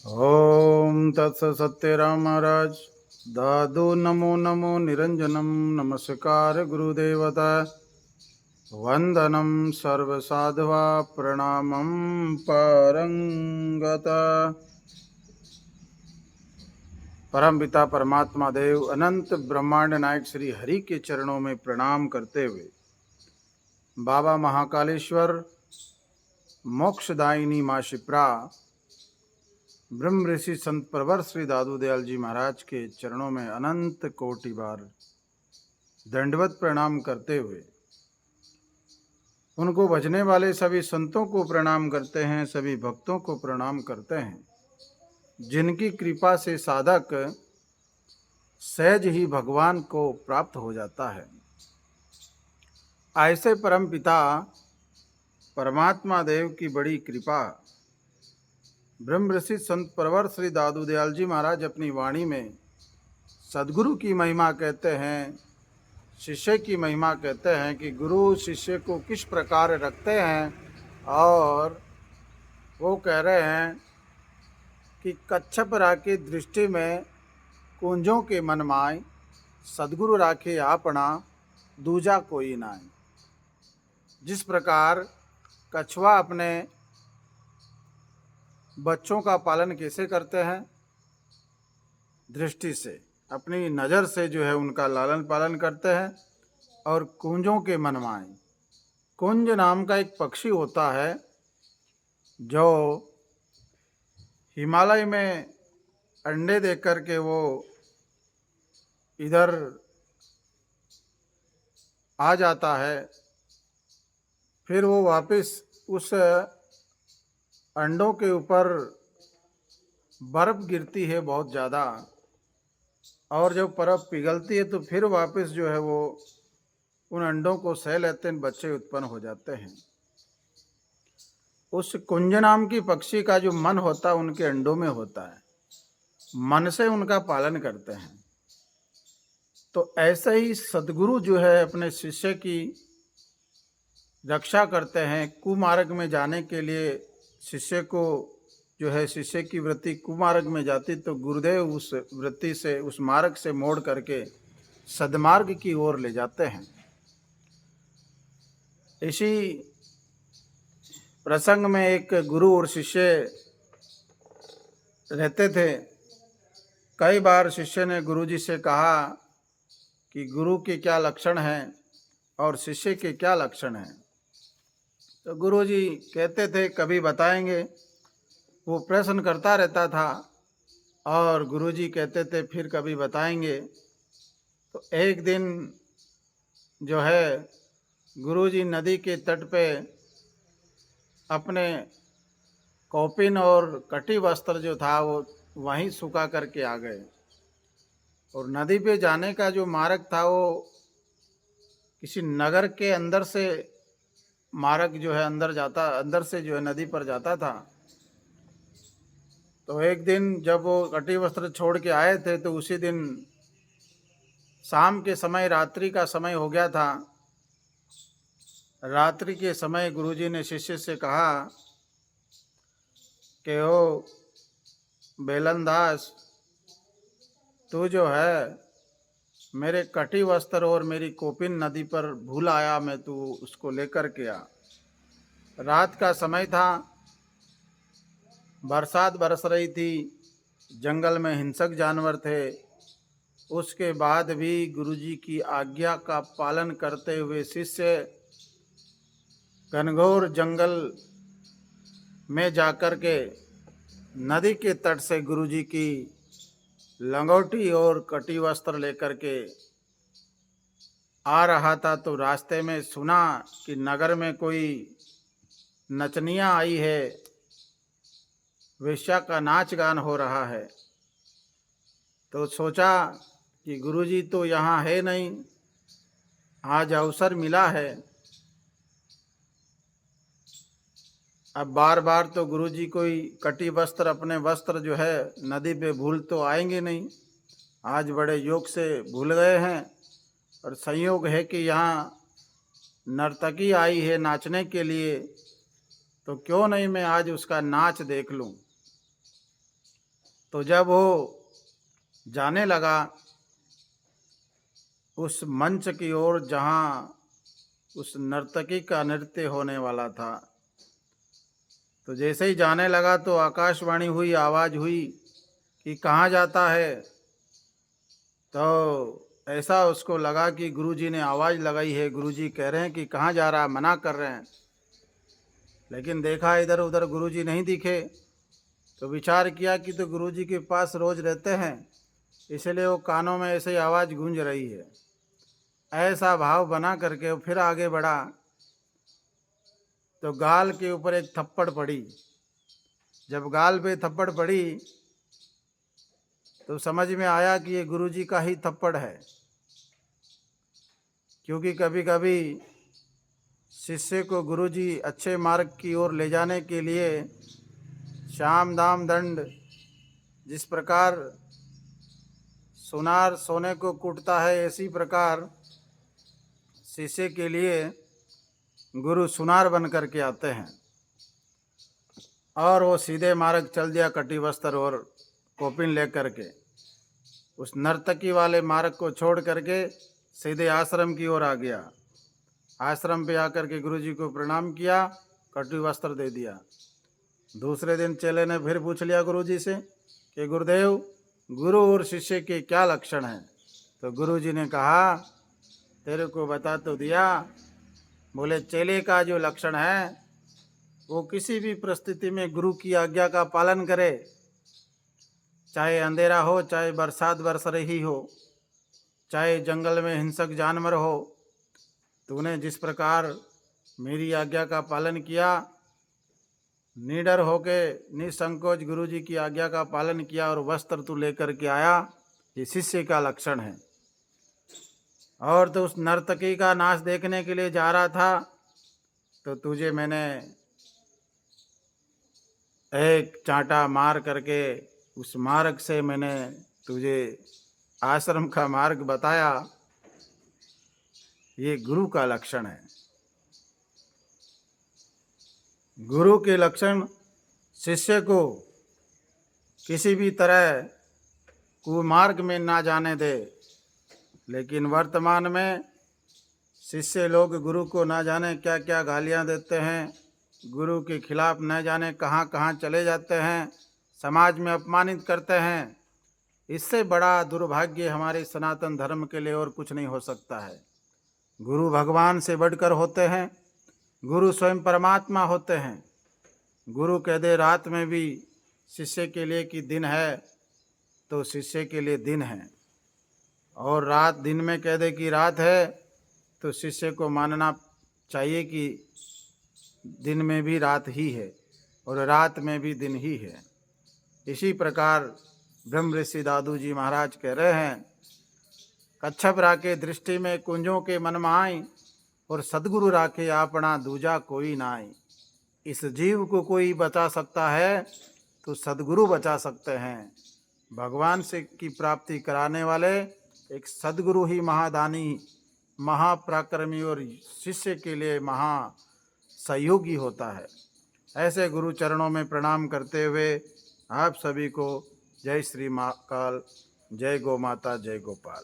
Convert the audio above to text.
ओम तत्सत सत्यराम महाराज दादू नमो नमो निरंजनम नमस्कार गुरुदेवता वंदनम सर्वसाधवा प्रणामं परंगता। परम पिता परमात्मा देव अनंत ब्रह्मांड नायक श्री हरि के चरणों में प्रणाम करते हुए बाबा महाकालेश्वर, मोक्षदायिनी माँ शिप्रा, ब्रह्म ऋषि संत प्रवर श्री दादू दयाल जी महाराज के चरणों में अनंत कोटि बार दंडवत प्रणाम करते हुए उनको भजने वाले सभी संतों को प्रणाम करते हैं, सभी भक्तों को प्रणाम करते हैं, जिनकी कृपा से साधक सहज ही भगवान को प्राप्त हो जाता है। ऐसे परम पिता परमात्मा देव की बड़ी कृपा ब्रह्म ऋषि संत प्रवर श्री दादू दयाल जी महाराज अपनी वाणी में सदगुरु की महिमा कहते हैं, शिष्य की महिमा कहते हैं कि गुरु शिष्य को किस प्रकार रखते हैं। और वो कह रहे हैं कि कच्छप राखे दृष्टि में कुंजों के मन माय, सदगुरु राखे आपना दूजा कोई नाय। जिस प्रकार कछुआ अपने बच्चों का पालन कैसे करते हैं, दृष्टि से, अपनी नज़र से जो है उनका लालन पालन करते हैं। और कुंजों के मनमाए, कुंज नाम का एक पक्षी होता है जो हिमालय में अंडे दे कर के वो इधर आ जाता है, फिर वो वापस उस अंडों के ऊपर बर्फ़ गिरती है बहुत ज़्यादा, और जब बर्फ़ पिघलती है तो फिर वापस जो है वो उन अंडों को सह लेते हैं, बच्चे उत्पन्न हो जाते हैं। उस कुंज नाम की पक्षी का जो मन होता है उनके अंडों में होता है, मन से उनका पालन करते हैं। तो ऐसे ही सदगुरु जो है अपने शिष्य की रक्षा करते हैं। कुमार्ग में जाने के लिए शिष्य को जो है, शिष्य की वृत्ति कुमार्ग में जाती तो गुरुदेव उस वृत्ति से, उस मार्ग से मोड़ करके सदमार्ग की ओर ले जाते हैं। इसी प्रसंग में एक गुरु और शिष्य रहते थे। कई बार शिष्य ने गुरुजी से कहा कि गुरु के क्या लक्षण हैं और शिष्य के क्या लक्षण हैं। तो गुरुजी कहते थे कभी बताएंगे, वो प्रश्न करता रहता था और गुरुजी कहते थे फिर कभी बताएंगे। तो एक दिन जो है गुरुजी नदी के तट पे अपने कौपिन और कटी वस्त्र जो था वो वहीं सुखा करके आ गए। और नदी पे जाने का जो मार्ग था वो किसी नगर के अंदर से मार्ग जो है अंदर से जो है नदी पर जाता था। तो एक दिन जब वो कटी वस्त्र छोड़ के आए थे तो उसी दिन शाम के समय, रात्रि का समय हो गया था। रात्रि के समय गुरुजी ने शिष्य से कहा कि ओ बेलनदास, तू जो है मेरे कटी वस्त्र और मेरी कोपिन नदी पर भूल आया, मैं तू उसको लेकर के आ। रात का समय था, बरसात बरस रही थी, जंगल में हिंसक जानवर थे। उसके बाद भी गुरुजी की आज्ञा का पालन करते हुए शिष्य घनघोर जंगल में जाकर के नदी के तट से गुरुजी की लंगोटी और कटी वस्त्र लेकर के आ रहा था। तो रास्ते में सुना कि नगर में कोई नचनिया आई है, वेश्या का नाच गान हो रहा है। तो सोचा कि गुरुजी तो यहाँ है नहीं, आज अवसर मिला है। अब बार बार तो गुरुजी कोई कटी वस्त्र, अपने वस्त्र जो है नदी पे भूल तो आएंगे नहीं, आज बड़े योग से भूल गए हैं। और संयोग है कि यहाँ नर्तकी आई है नाचने के लिए, तो क्यों नहीं मैं आज उसका नाच देख लूँ। तो जब वो जाने लगा उस मंच की ओर जहाँ उस नर्तकी का नृत्य होने वाला था, तो जैसे ही जाने लगा तो आकाशवाणी हुई, आवाज़ हुई कि कहाँ जाता है। तो ऐसा उसको लगा कि गुरुजी ने आवाज़ लगाई है, गुरुजी कह रहे हैं कि कहाँ जा रहा है, मना कर रहे हैं। लेकिन देखा इधर उधर गुरुजी नहीं दिखे, तो विचार किया कि तो गुरुजी के पास रोज़ रहते हैं, इसलिए वो कानों में ऐसे ही आवाज़ गूंज रही है। ऐसा भाव बना करके वो फिर आगे बढ़ा, तो गाल के ऊपर एक थप्पड़ पड़ी। जब गाल पे थप्पड़ पड़ी तो समझ में आया कि ये गुरुजी का ही थप्पड़ है, क्योंकि कभी कभी शिष्य को गुरुजी अच्छे मार्ग की ओर ले जाने के लिए साम दाम दंड, जिस प्रकार सुनार सोने को कूटता है, इसी प्रकार शिष्य के लिए गुरु सुनार बन करके आते हैं। और वो सीधे मार्ग चल दिया, कटी वस्त्र और कोपिन लेकर के। उस नर्तकी वाले मार्ग को छोड़ करके सीधे आश्रम की ओर आ गया। आश्रम पे आकर के गुरुजी को प्रणाम किया, कटी वस्त्र दे दिया। दूसरे दिन चेले ने फिर पूछ लिया गुरुजी से कि गुरुदेव, गुरु और शिष्य के क्या लक्षण हैं? तो गुरुजी ने कहा, तेरे को बता तो दिया। बोले चेले का जो लक्षण है वो किसी भी परिस्थिति में गुरु की आज्ञा का पालन करे, चाहे अंधेरा हो, चाहे बरसात बरस रही हो, चाहे जंगल में हिंसक जानवर हो। तूने जिस प्रकार मेरी आज्ञा का पालन किया, निडर होके निसंकोच गुरुजी की आज्ञा का पालन किया और वस्त्र तू लेकर के आया, ये शिष्य का लक्षण है। और तो उस नर्तकी का नाच देखने के लिए जा रहा था, तो तुझे मैंने एक चांटा मार करके उस मार्ग से मैंने तुझे आश्रम का मार्ग बताया। ये गुरु का लक्षण है। गुरु के लक्षण शिष्य को किसी भी तरह कुमार्ग में ना जाने दे। लेकिन वर्तमान में शिष्य लोग गुरु को ना जाने क्या क्या गालियां देते हैं, गुरु के खिलाफ न जाने कहाँ कहाँ चले जाते हैं, समाज में अपमानित करते हैं। इससे बड़ा दुर्भाग्य हमारे सनातन धर्म के लिए और कुछ नहीं हो सकता है। गुरु भगवान से बढ़कर होते हैं, गुरु स्वयं परमात्मा होते हैं। गुरु कह दे रात में भी शिष्य के लिए कि दिन है, तो शिष्य के लिए दिन है। और रात दिन में कह दे कि रात है, तो शिष्य को मानना चाहिए कि दिन में भी रात ही है और रात में भी दिन ही है। इसी प्रकार ब्रह्म ऋषि दादू जी महाराज कह रहे हैं, कच्छप राखे दृष्टि में कुंजों के मन माई, और सदगुरु राखे आपना दूजा कोई नाई। इस जीव को कोई बचा सकता है तो सदगुरु बचा सकते हैं। भगवान से की प्राप्ति कराने वाले एक सदगुरु ही महादानी, महापराक्रमी और शिष्य के लिए महा सहयोगी होता है। ऐसे गुरु चरणों में प्रणाम करते हुए आप सभी को जय श्री महाकाल, जय गौ माता, जय गोपाल।